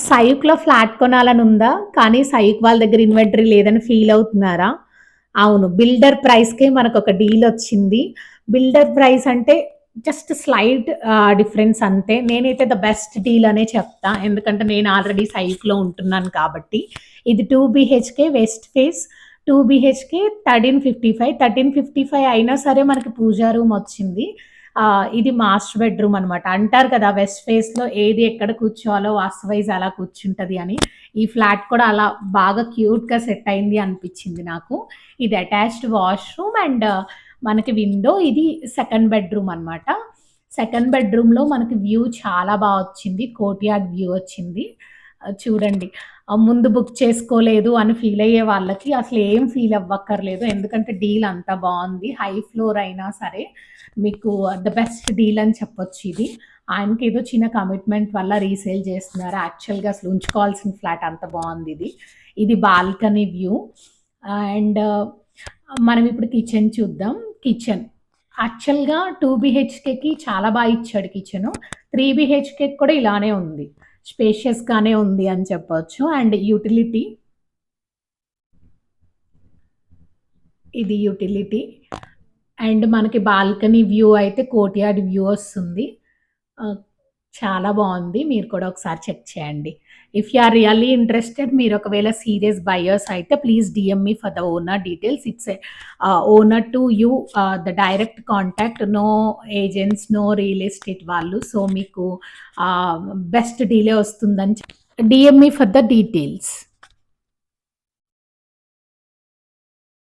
సైక్‌లో flat కొనాలని ఉందా? కానీ సైక్ వాళ్ళ దగ్గర ఇన్వెంటరీ లేదని ఫీల్ అవుతున్నారా? అవును. బిల్డర్ ప్రైస్‌కే మనకొక డీలొచ్చింది. బిల్డర్ ప్రైస్ అంటే జస్ట్ స్లైట్ డిఫరెన్స్ అంతే. నేనైతే ద బెస్ట్ డీల్ అనే చెప్తా. ఎందుకంటే నేను ఆల్రెడీ సైక్‌లో ఉంటున్నాను కాబట్టి. ఇది 2 బీహెచ్‌కే వెస్ట్ ఫేస్ 2 బీహెచ్‌కే 1355. 1355 అయినా సరే మనకి పూజా రూమ్ వచ్చింది. ఇది మాస్టర్ బెడ్‌రూమ్ అనమాట. అంటారు కదా! వెస్ట్ ఫేస్‌లో ఏది ఎక్కడ కూర్చోవాలో వాస్తు వైస్ అలా కూర్చుంటది అని. ఈ ఫ్లాట్ కూడా అలా బాగా క్యూట్‌గా సెట్ అయింది అనిపించింది నాకు. ఇది అటాచ్డ్ వాష్‌రూమ్ అండ్ మనకి విండో. ఇది సెకండ్ బెడ్‌రూమ్ అనమాట. సెకండ్ బెడ్‌రూమ్‌లో మనకి వ్యూ చాలా బా వచ్చింది. కోర్ట్‌యార్డ్ వ్యూ వచ్చింది. చూడండి. ముందు బుక్ చేసుకోలేదు అని ఫీల్ అయ్యే వాళ్ళకి అసలు ఏం ఫీల్ అవ్వక్కర్లేదు. ఎందుకంటే డీల్ అంత బావుంది. హై ఫ్లోర్ అయినా సరే మీకు ద బెస్ట్ డీల్ అని చెప్పొచ్చు ఇది. ఆయనకేదో చిన్న కమిట్మెంట్ వల్ల రీసేల్ చేస్తున్నారు. యాక్చువల్‌గా అసలు ఉంచుకోవాల్సిన ఫ్లాట్ అంత బావుందిది. ఇది బాల్కనీ వ్యూ. అండ్ మనం ఇప్పుడు కిచెన్ చూద్దాం. కిచెన్ యాక్చువల్‌గా 2 బీహెచ్‌కేకి చాలా బా ఇచ్చాడు కిచెను. 3 బీహెచ్‌కేకి కూడా ఇలానే ఉంది. స్పేషియస్‌గానే ఉంది అని చెప్పొచ్చు. అండ్ యుటిలిటీ ఇది యుటిలిటీ. అండ్ మనకి బాల్కనీ వ్యూ అయితే కోర్ట్‌యార్డ్ వ్యూ వస్తుంది. ఆహ్, చాలా బావుంది. మీరు కూడా ఒకసారి చెక్ చేయండి. If you are really interested మీరు ఒకవేళ సీరియస్ బయర్స్ అయితే please DM me for the owner details. It's owner to you the direct contact. No agents, no real estate వాళ్ళు. సో మీకు బెస్ట్ డీలే వస్తుందని DM me for the details.